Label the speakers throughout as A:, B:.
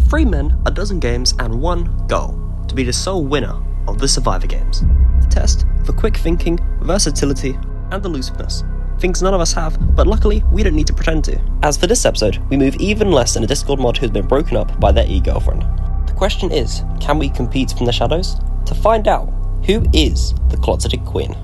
A: 3 men, a dozen games, and 1 goal to be the sole winner of the Survivor Games. The test for quick thinking, versatility, and elusiveness. Things none of us have, but luckily we don't need to pretend to. As for this episode, we move even less than a Discord mod who's been broken up by their e-girlfriend. The question is, can we compete from the shadows? To find out, who is the closeted queen?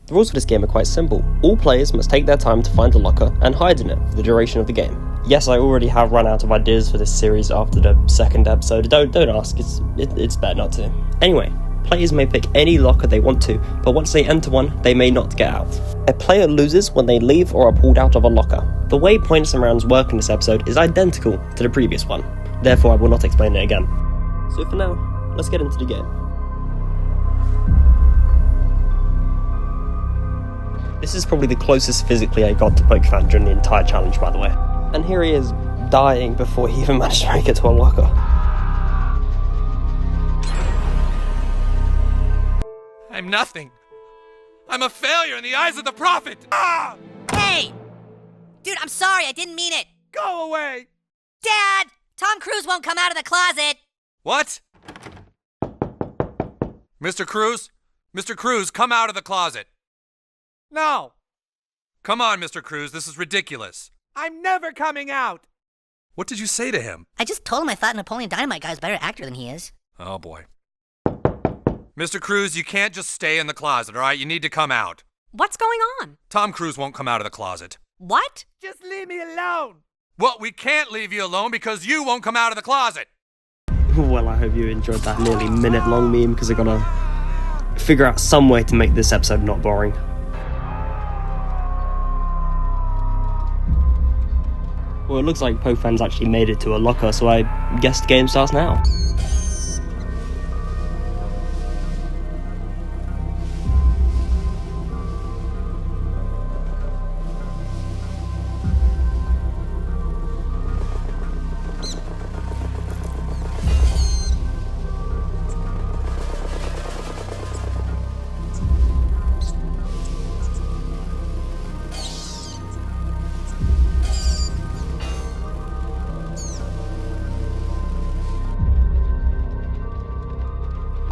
A: The rules for this game are quite simple. All players must take their time to find a locker and hide in it for the duration of the game. Yes, I already have run out of ideas for this series after the second episode. Don't ask, it's better not to. Anyway, players may pick any locker they want to, but once they enter one, they may not get out. A player loses when they leave or are pulled out of a locker. The way points and rounds work in this episode is identical to the previous one, therefore I will not explain it again. So for now, let's get into the game. This is probably the closest physically I got to Pokefan during the entire challenge, by the way. And here he is, dying before he even managed to make it to a locker.
B: I'm nothing. I'm a failure in the eyes of the prophet! Ah!
C: Hey! Dude, I'm sorry, I didn't mean it.
B: Go away!
C: Dad! Tom Cruise won't come out of the closet!
B: What? Mr. Cruise? Mr. Cruise, come out of the closet. No! Come on, Mr. Cruise, this is ridiculous. I'm never coming out! What did you say to him?
C: I just told him I thought Napoleon Dynamite Guy was a better actor than he is.
B: Oh boy. Mr. Cruise, you can't just stay in the closet, alright? You need to come out.
D: What's going on?
B: Tom Cruise won't come out of the closet.
D: What?
B: Just leave me alone! Well, we can't leave you alone because you won't come out of the closet!
A: Well, I hope you enjoyed that nearly minute-long meme, because I gotta figure out some way to make this episode not boring. Well, it looks like Pokefan's actually made it to a locker, so I guess the game starts now.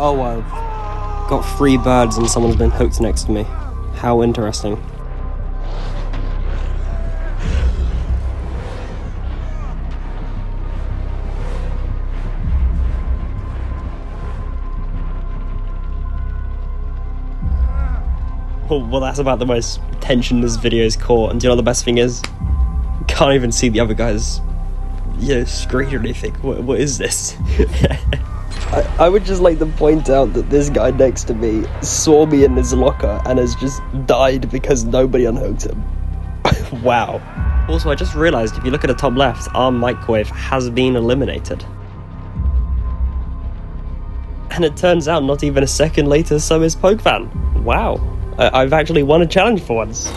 A: Oh, I've got 3 birds and someone's been hooked next to me. How interesting. Well, that's about the most tension this video has caught, and do you know what the best thing is? Can't even see the other guy's, screen or anything. What is this? I would just like to point out that this guy next to me saw me in his locker and has just died because nobody unhooked him. Wow. Also, I just realised if you look at the top left, our microwave has been eliminated. And it turns out not even a second later, so is Pokefan. Wow. I've actually won a challenge for once.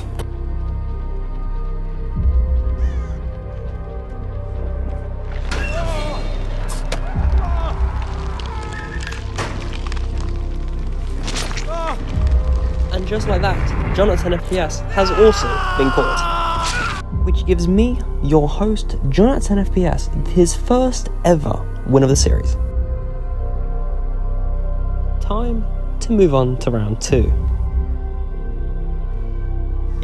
A: And just like that, Jonathan FPS has also been caught. Which gives me, your host, Jonathan FPS, his first ever win of the series. Time to move on to round 2.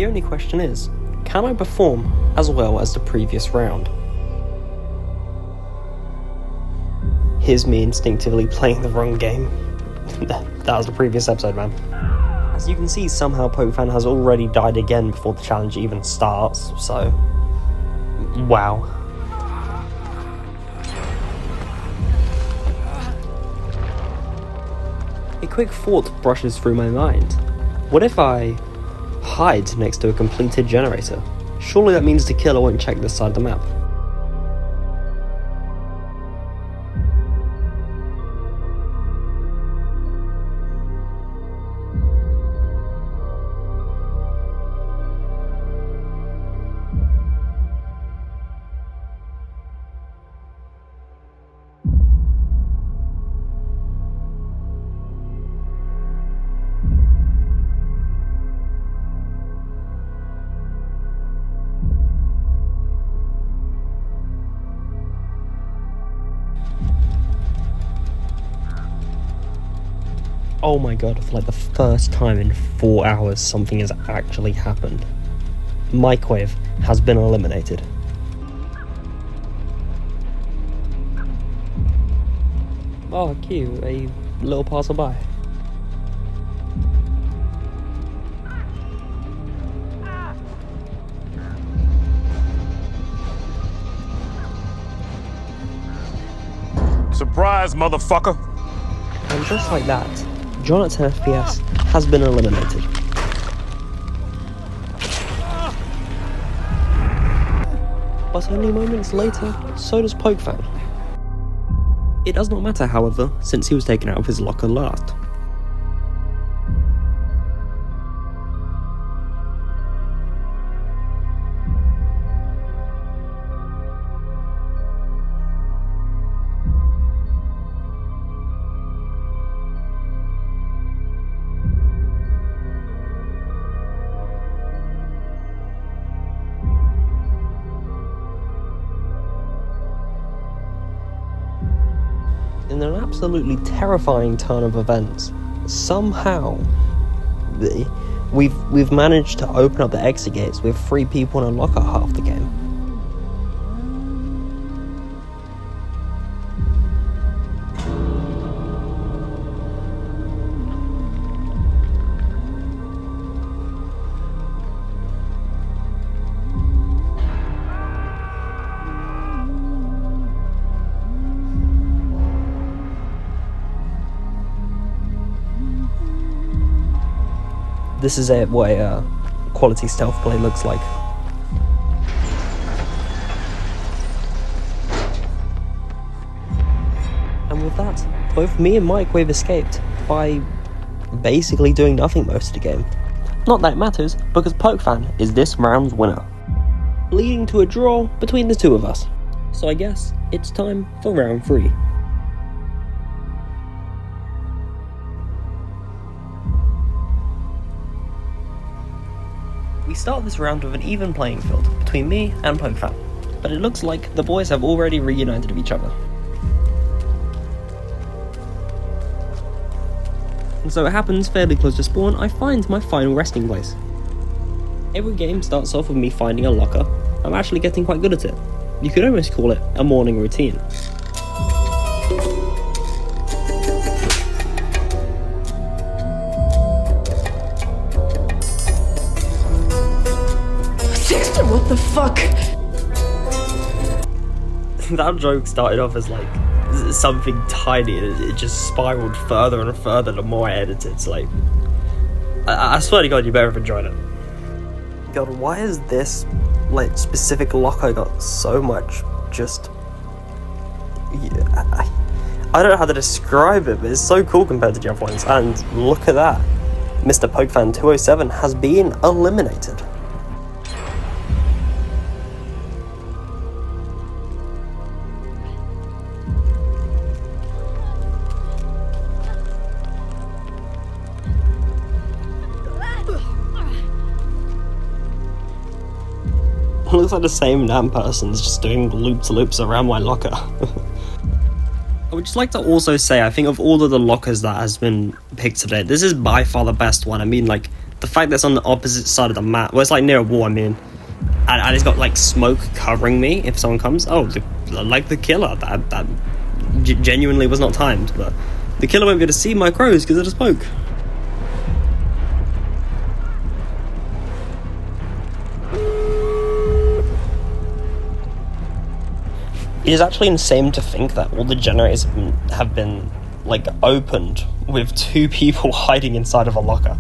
A: The only question is, can I perform as well as the previous round? Here's me instinctively playing the wrong game. That was the previous episode, man. As you can see, somehow PokeFan has already died again before the challenge even starts, so... wow. A quick thought brushes through my mind. What if I hide next to a completed generator? Surely that means the killer won't check this side of the map. Oh my god, for like the first time in 4 hours something has actually happened. Microwave has been eliminated. Oh, cute, a little passerby.
D: Surprise, motherfucker!
A: And just like that, John at 10 FPS has been eliminated. But only moments later, so does PokeFan. It does not matter, however, since he was taken out of his locker last. In an absolutely terrifying turn of events, somehow we've managed to open up the exit gates with 3 people in a locker half the game. This is what a quality stealth play looks like. And with that, both me and Microwave escaped by basically doing nothing most of the game. Not that it matters, because PokeFan is this round's winner, leading to a draw between the two of us. So I guess it's time for round 3. We start this round with an even playing field between me and PokeFan, but it looks like the boys have already reunited with each other. And so it happens, fairly close to spawn, I find my final resting place. Every game starts off with me finding a locker. I'm actually getting quite good at it. You could almost call it a morning routine.
E: What the fuck?
A: That joke started off as like something tiny and it just spiraled further and further the more I edited. It's like, I swear to God, you better have enjoyed it. God, why is this like specific locker got so much just... I don't know how to describe it, but it's so cool compared to the other ones. And look at that, Mr. PokeFan 207 has been eliminated. It looks like the same damn person's just doing loop-to-loops around my locker. I would just like to also say, I think of all of the lockers that has been picked today, this is by far the best one. I mean, like, the fact that it's on the opposite side of the map, well, it's like near a wall, I mean, and it's got like smoke covering me if someone comes. Oh, like the killer, that genuinely was not timed, but the killer won't be able to see my crows because of the smoke. It is actually insane to think that all the generators have been like opened with 2 people hiding inside of a locker.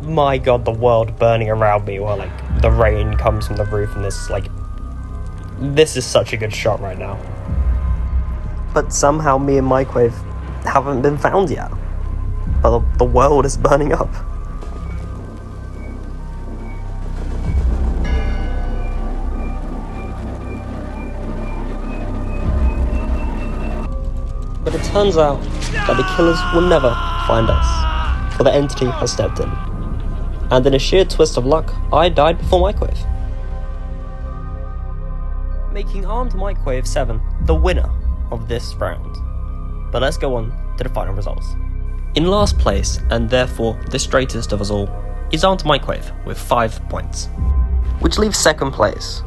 A: My god, the world burning around me while like the rain comes from the roof, and this is such a good shot right now. But somehow me and Microwave haven't been found yet. But the world is burning up. But it turns out that the killers will never find us, for the entity has stepped in. And in a sheer twist of luck, I died before Microwave, making Armed Microwave 7 the winner of this round. But let's go on to the final results. In last place, and therefore the straightest of us all, is Armed Microwave with 5 points, which leaves second place.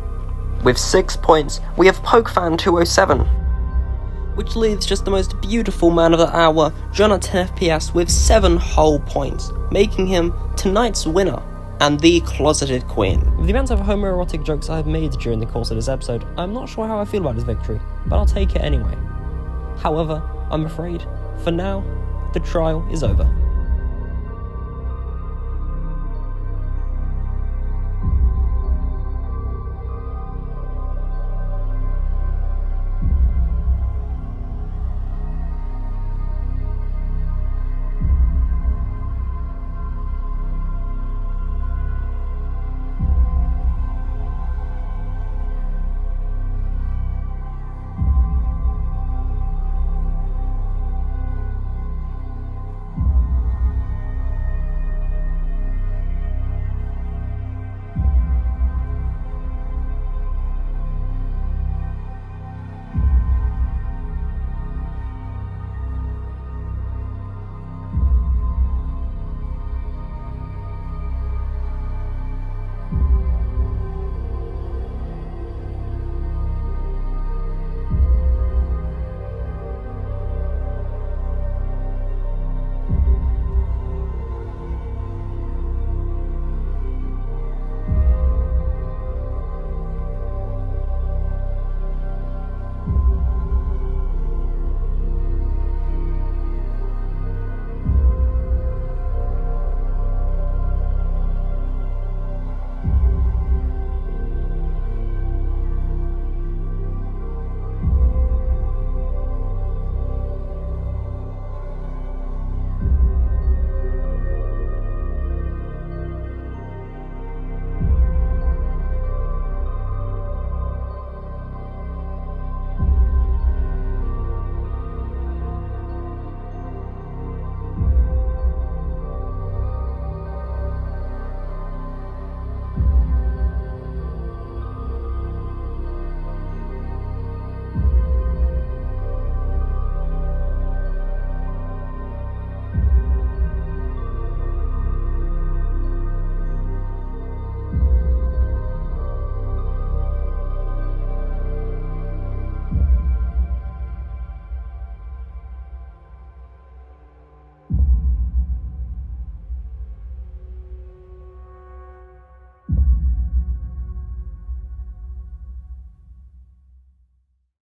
A: With 6 points, we have PokeFan207, which leaves just the most beautiful man of the hour, John at 10 FPS, with 7 whole points, making him tonight's winner and the closeted queen. With the amount of homoerotic jokes I have made during the course of this episode, I'm not sure how I feel about this victory, but I'll take it anyway. However, I'm afraid, for now, the trial is over.